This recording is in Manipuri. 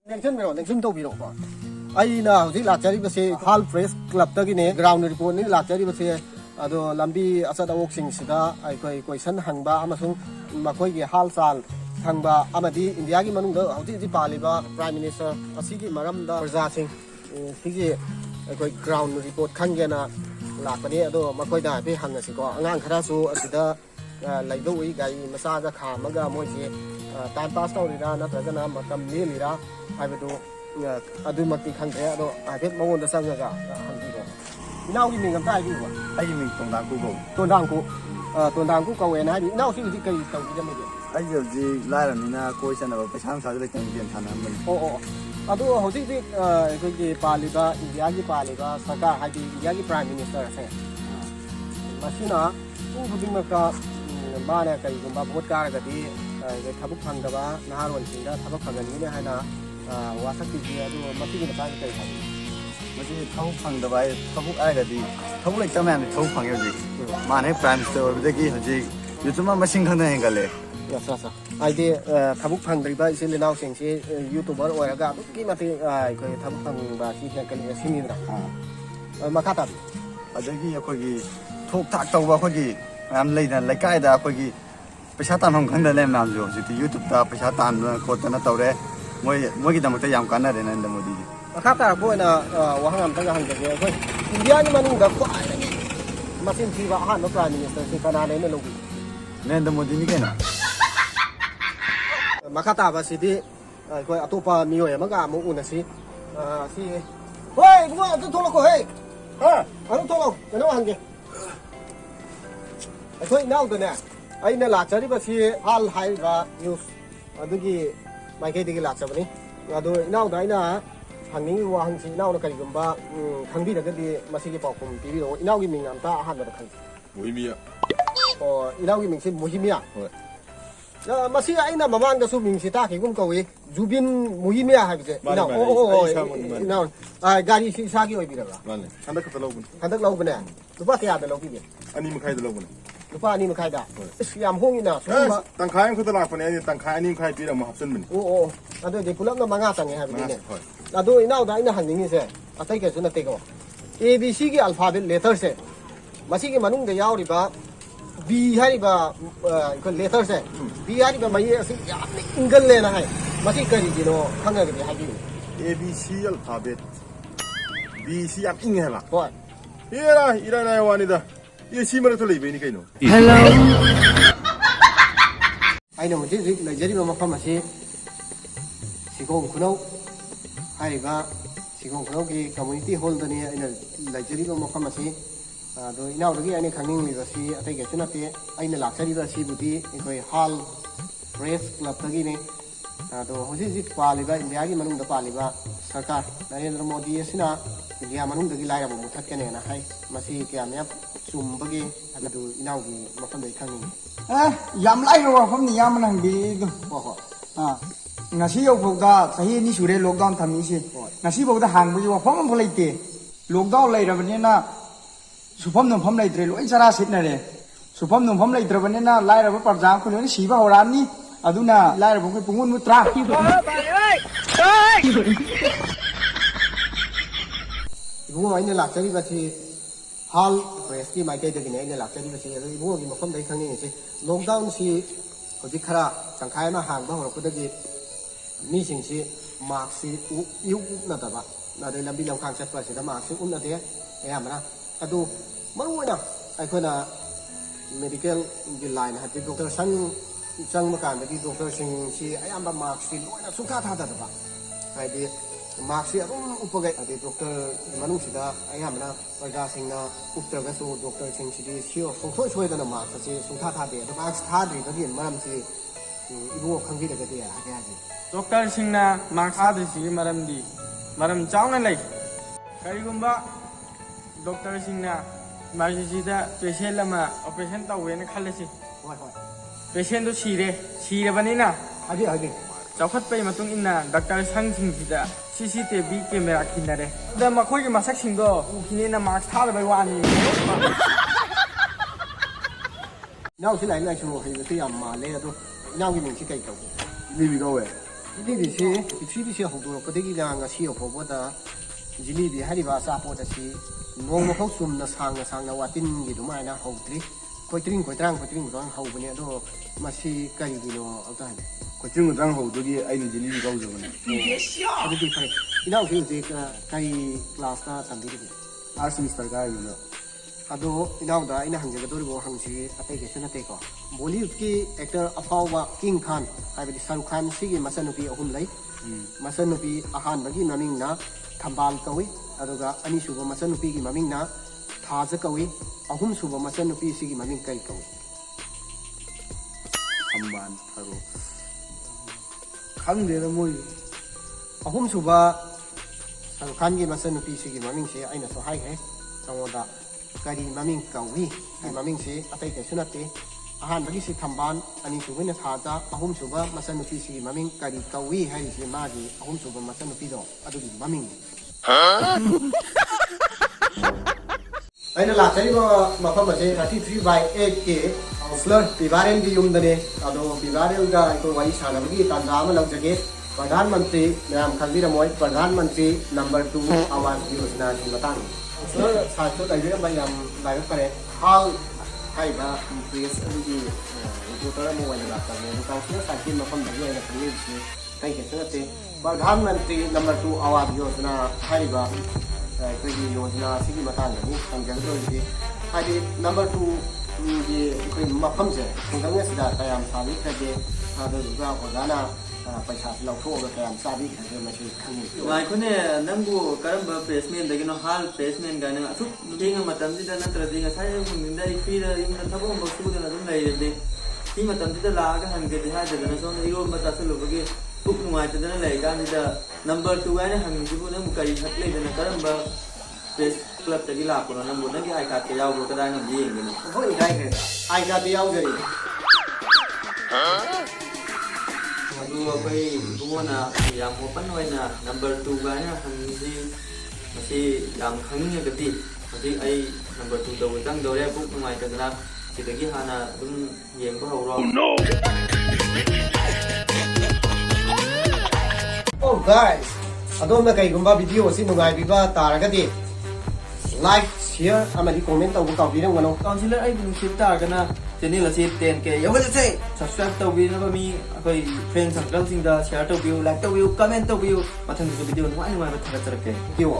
Mention me on the Jim Toby. I know the Lachari say Hawl Press Club Tagine, ground report in Lachari was here. Ado Lambi Asada Walking Sida, I question Hangba, Amazon, Makoy Hawl Sal, Hangba, Amadi, in the argument of the Paliba, Prime Minister, Asiki Maramda, Zating, Fiji, a ground report Kangana, Lapade, Makoida, Hangasiko, Angan Karasu, Asida, like the week I Masaga Kamaga Moji, time passed out Rana, Tagana, Makam Nilira, I would do Maki Kangado, I get more the Sangaga, Now you mean a time you I mean Tondango, and I now see the case of the media. I just the Laramina question about the Shams of the Canadian Tanam. Oh, although how did it Paliba, Yagi Paliba, Saka, Hadi, Yagi Prime Minister said. Machina, Maka, Mana, Vodka, the Tabuk Hangaba, Nahar and Singa, Tabuk Hangana, Wasaki, Maki, the Packet. Thong the way, Tabu Agadi, Tabu like some man, Tong Mane Prime Store, the Gigi, you to my machine gun angle. Yes, sir. I did Tabuk Hangriba is in now since YouTuber or a gap, Kimati, I could have Tabuk Hangba, he can see me. Makata. I think he could talk tact over Hogi. I'm late and like I da Hogi. Peshatan Hong Kanda Lemamjo, YouTube, Peshatan, Cotanatore, Mogidamata Yamkana and the Modi. Makata boy na wahang tagahan kasi ako. Hindi ani manungga ko ay masin siwa han no Prime Minister si kanana na logi. Nenda mo din ni na. Makata ba si di ko atopa miyo maga mo una si Hoy, mo ato tolok ko hey. Ha? Ano tolok? Ano hange? Ako inaw do na. Ay na lachari ba si Hawl hai ba news. Adugi mai kai digi lacha ba ni. Ado inaw dai na Hanging Wang now the Kalibamba, Hangi the Masiki Pop, Piro, now giving Anta Handa country. Bohemia. Or now giving Bohemia. Masia in a Mamanga Subing Sitaki, Gumko, Zubin Bohemia have it. Now, I got you Sagi or Bira. And the Catalogan. And the Logan. The Bakia the Logan. And you the Logan. The Pani Makaida. I'm home enough. Tankai could laugh on any Tankai Kai Pira Mahson. Oh, I don't they pull up the Mangatang have it. Ado inaw da ina hanging se atay ke suna teko ABC ki alphabet letter se masi ki manung de yaw riba B hari ba ko letter se B hari ba mai asi yamne ingal le na hai masi kari gino khanga ge habi ABC alphabet BC am ing hai ba ho ira na wanida ye si mara to leibe ni kaino hello ai no ji ji lai jari ma pham asi sigong kuno Hariba, Sigong Krogi, community holder near in a Lajerigo Mokamasi, now again coming with a sea, I think it's not there. I know Laxariva Sibuti, a Hawl Press Club Tagine, who is it Paliba in the argument of the Paliba, Saka, Narendra Modi Sina, the Yamanum the Gilaya Mutakan and a high Masi Kiamap, Sumbagi, and to Inaugi, Mokambe coming. Yam Lairo from the Yaman big. Ngasi yo boga sahi ni sure lockdown thami si ngasi boga hang bu wa phom phom leite lockdown lai rabane na supam nom phom leitre loi chara sit na re supam nom phom leitre bane na lai rab parjang ko ni siba horan ni aduna lai rab ko pungun mutra ibu ai na lakchari ba si Hawl Press ki mai kai de ni ai na lakchari ba si ibu gi mokham dai khang ni si lockdown si hoji khara tangkhai ma hang ba hor ko de Missing she marks you not about. Now the Lambilam concept was the marks you not there. Yamana. I do Maruina. I could medical line had the doctor Sang Makan, the doctor saying she I am a marks in Sukata. I did marks here Upoget at the doctor Manusida. I am now regarding Uptagaso, Doctor Sing she or so much way than a mark. Sukata there. The marks hardly again, Madam say you walk and get a day. Doctor Singna marks Hadisi, Madam D. Madam Chong and Lake. Karigumba Doctor Singna Margida, patient Lama, operation to win a Kalasi. Patient to see the banana. Again. Chocolate pay Matung in Doctor Sang Singida, CCTV camera kinare. The Makoy Masaking go, who can marks hard by one. Now, she like to see a Malay. Now we need to take Leave it away. ꯖꯤꯂꯤꯕꯤꯁꯤ ꯄ꯭ꯔꯤꯊꯤꯕꯤꯁꯤ ꯍꯧꯗꯣꯔꯛꯄꯗꯒꯤꯅ ꯉꯁꯤ ꯐꯥꯎꯕꯗ ꯖꯤꯂꯤꯕꯤ ꯍꯥꯏꯔꯤꯕ ꯑꯆꯥꯄꯣꯠ ꯑꯁꯤ ꯅꯣꯡꯃꯐꯥꯎ ꯆꯨꯝꯅ ꯁꯥꯡꯅ ꯋꯥꯇꯤꯟꯒꯤ ꯑꯗꯨꯃꯥꯏꯅ ꯍꯧꯗ꯭ꯔꯤ ꯈꯣꯏꯇ꯭ꯔꯤꯡ ꯈꯣꯏꯇ꯭ꯔꯥꯡ ꯍꯧꯕꯅꯤ ꯑꯗꯣ ꯃꯁꯤ ꯀꯔꯤꯒꯤꯅꯣ ꯑꯝꯇ ꯍꯥꯏꯕꯤꯌꯨ ꯀꯣꯆꯤꯡ ꯃꯇꯥꯡ ꯍꯧꯗꯨꯒꯤ ꯑꯩꯅ ꯖꯤꯂꯤꯕꯤ ꯀꯧꯖꯕꯅꯦ ꯑꯗꯨꯗꯤ ꯐꯔꯦ ꯏꯅꯥꯎꯁꯤ ꯍꯧꯖꯤꯛ ꯀꯔꯤ ꯀ꯭ꯂꯥꯁꯇ ꯇꯝꯕꯤꯔꯤꯒꯦ ꯑꯥꯔꯠꯁ ꯁꯦꯃꯤꯁꯇꯔ ꯀꯥꯔꯤꯕꯅ ꯑꯗꯣ ꯏꯅꯥꯎꯗ ꯑꯩꯅ ꯍꯪꯖꯒꯗꯧꯔꯤꯕ ꯋꯥꯍꯪꯁꯤ ꯑꯇꯩ ꯀꯩꯁꯨ ꯅꯠꯇꯦꯀꯣ ꯕꯣꯂꯤꯋꯨꯗꯀꯤ ꯑꯦꯛꯇꯔ ꯑꯐꯥꯎꯕ ꯀꯤꯡ ꯈꯥꯟ ꯍꯥꯏꯕꯗꯤ ꯁꯥꯔꯨꯛ ꯈꯥꯟ ꯁꯤꯒꯤ ꯃꯆꯟꯅꯨꯄꯤ ꯑꯍꯨꯝ ꯂꯩ ꯃꯆꯟꯅꯨꯄꯤ ꯑꯍꯥꯟꯕꯒꯤ ꯃꯃꯤꯡꯅ ꯊꯝꯕꯥꯜ ꯀꯧꯏ ꯑꯗꯨꯒ ꯑꯅꯤꯁꯨꯕ ꯃꯆꯟꯅꯨꯄꯤꯒꯤ ꯃꯃꯤꯡꯅ ꯊꯥꯖ ꯀꯧꯏ ꯑꯍꯨꯝꯁꯨꯕ ꯃꯆꯟꯅꯨꯄꯤꯁꯤꯒꯤ ꯃꯃꯤꯡ ꯀꯔꯤ ꯀꯧꯏ ꯊꯝꯕꯥꯜ ꯊꯔꯣ ꯈꯪꯗꯦꯗ ꯃꯣꯏ ꯑꯍꯨꯝꯁꯨꯕ ꯁꯥꯔꯨꯛ ꯈꯥꯟꯒꯤ ꯃꯆꯟꯅꯨꯄꯤꯁꯤꯒꯤ ꯃꯃꯤꯡꯁꯤ ꯑꯩꯅꯁꯨ ꯍꯥꯏꯈ꯭ꯔꯦ ꯅꯉꯣꯟꯗ ꯀꯔꯤ ꯃꯃꯤꯡ ꯀꯧꯏ ꯍꯥꯏ ꯃꯃꯤꯡꯁꯤ ꯑꯇꯩ ꯀꯩꯁꯨ ꯅꯠꯇꯦ ꯑꯍꯥꯟꯕꯒꯤꯁꯤ ꯊꯝꯕꯥꯜ ꯑꯅꯤꯁꯨꯕꯅ ꯊꯥꯖ ꯑꯍꯨꯝꯁꯨꯕ ꯃꯆꯟꯅꯨꯄꯤꯁꯤꯒꯤ ꯃꯃꯤꯡ ꯀꯔꯤ ꯀꯧꯏ ꯍꯥꯏꯔꯤꯁꯤ ꯃꯥꯒꯤ ꯑꯍꯨꯝꯁꯨꯕ ꯃꯆꯟꯅꯨꯄꯤꯗꯣ ꯑꯗꯨꯒꯤ ꯃꯃꯤꯡꯅꯤ ꯑꯩꯅ ꯂꯥꯛꯆꯔꯤꯕ ꯃꯐꯝ ꯑꯁꯤ 33/8ꯀꯤ ꯀꯥꯎꯟꯁꯤꯂꯔ ꯄꯤꯕꯥꯔꯦꯜꯒꯤ ꯌꯨꯝꯗꯅꯤ ꯑꯗꯣ ꯄꯤꯕꯥꯔꯦꯜꯒ ꯑꯩꯈꯣꯏ ꯋꯥꯔꯤ ꯁꯥꯟꯅꯕꯒꯤ ꯇꯥꯟꯖꯥ ꯑꯃ ꯂꯧꯖꯒꯦ ꯄ꯭ꯔꯙꯥꯟ ꯃꯟꯇ꯭ꯔꯤ ꯃꯌꯥꯝ ꯈꯪꯕꯤꯔꯝꯃꯣꯏ ꯄ꯭ꯔꯙꯥꯟ ꯃꯟꯇ꯭ꯔꯤ ꯅꯝꯕꯔ 2 ꯑꯋꯥꯖ ꯌꯣꯖꯅꯥꯒꯤ ꯃꯇꯥꯡꯗ ꯀꯥꯎꯟꯁꯤꯂꯔ ꯁꯥꯏꯠꯇꯣ ꯂꯩꯕꯤꯔꯝꯕ ꯌꯥꯝ ꯂꯥꯏꯕꯛ ꯐꯔꯦ ꯍꯥꯜ ꯍꯥꯏꯔꯤꯕ ꯄ꯭ꯔꯦꯁ ꯑꯗꯨꯒꯤ ꯔꯤꯄꯣꯔꯇꯔ ꯑꯃ ꯑꯣꯏꯅ ꯂꯥꯛꯆꯕꯅꯦ ꯑꯗꯣ ꯀꯥꯎꯟꯁꯤꯂꯔ ꯁꯥꯏꯠꯀꯤ ꯃꯐꯝꯗꯒꯤ ꯑꯩꯅ ꯈꯪꯕꯤꯔꯤꯁꯤ ꯀꯩ ꯀꯩꯁꯨ ꯅꯠꯇꯦ ꯄ꯭ꯔꯙꯥꯟ ꯃꯟꯇ꯭ꯔꯤ ꯅꯝꯕꯔ 2 ꯑꯋꯥꯖ ꯌꯣꯖꯅꯥ ꯍꯥꯏꯔꯤꯕ ꯑꯩꯈꯣꯏꯒꯤ ꯌꯣꯖꯅꯥ ꯑꯁꯤꯒꯤ ꯃꯇꯥꯡꯗꯅꯤ ꯍꯪꯖꯒꯗꯧꯔꯤꯁꯤ ꯍꯥꯏꯗꯤ ꯅꯝꯕꯔ 2ꯒꯤ ꯑꯩꯈꯣꯏ ꯃꯐꯝꯁꯦ ꯈꯨꯡꯒꯪ ꯑꯁꯤꯗ ꯀꯌꯥꯝ ꯁꯥꯕꯤꯈ꯭ꯔꯒꯦ ꯑꯗꯨꯗꯨꯒ ꯑꯣꯖꯥꯅ ꯄꯩꯁꯥꯁꯤ ꯂꯧꯊꯣꯛꯑꯒ ꯀꯌꯥꯝ ꯆꯥꯕꯤꯈ꯭ꯔꯒꯦ ꯃꯁꯤ ꯈꯪꯅꯤꯡꯉꯤ ꯉꯥꯏꯈꯣꯅꯦ ꯅꯪꯕꯨ ꯀꯔꯝꯕ ꯄ꯭ꯂꯦꯁꯃꯦꯟꯗꯒꯤꯅꯣ ꯍꯥꯜ ꯄ꯭ꯂꯦꯁꯃꯦꯟ ꯀꯥꯏꯅ ꯑꯁꯨꯛ ꯊꯦꯡꯉ ꯃꯇꯝꯁꯤꯗ ꯅꯠꯇ꯭ꯔꯗꯤ ꯉꯁꯥꯏ ꯅꯨꯡꯊꯤꯟꯗ ꯑꯩ ꯐ꯭ꯔꯤꯗ ꯌꯨꯝꯗ ꯊꯕꯛ ꯑꯃ ꯁꯨꯗꯅ ꯑꯗꯨꯝ ꯂꯩꯔꯗꯤ ꯁꯤ ꯃꯇꯝꯁꯤꯗ ꯂꯥꯛꯑꯒ ꯍꯟꯒꯦꯗꯤ ꯍꯥꯏꯗꯗꯅ ꯁꯣꯝꯗ ꯏꯔꯣꯟꯕ ꯆꯥꯁꯤꯜꯂꯨꯕꯒꯤ ꯄꯨꯛ ꯅꯨꯡꯉꯥꯏꯇꯗꯅ ꯂꯩ ꯀꯥꯟꯁꯤꯗ ꯅꯝꯕꯔ 2 ꯍꯥꯏꯅ ꯍꯪꯉꯤꯁꯤꯕꯨ ꯅꯪꯕꯨ ꯀꯔꯤ ꯍꯛ ꯂꯩꯗꯅ ꯀꯔꯝꯕ ꯄ꯭रेस क्लब लापनो नंबर नंगे आई कार्ड के याव कदा नम येंगे ꯍꯣꯏ ꯏꯀꯥꯏꯈ꯭ꯔꯦ ꯑꯥꯏ ꯀꯥꯔꯗ ꯌꯥꯎꯖꯔꯤ अदु अखोई बुमोना याम ओपन होइना नंबर 2 गाना हंजी मसी याम खंगिंग गति मसी आई नंबर 2 दो तंग दोरे बुक नुमाय तगना सिदगी हाना दुम येंगो हौरो Oh guys, adom na kaigumba video si nungaibibba taragadi like, share, amadi comment tawbu kawbirangano. Councillor आई बुंसिप तारगना चैनल असे 10k यवलसे सब्सक्राइब तौबिनबा मी अखोई फ्रेंड सर्कल सिंगदा शेयर तौबियो लाइक तौबियो कमेंट तौबियो मथंग वीडियो नुवाई नुवाई थगचरके Yo.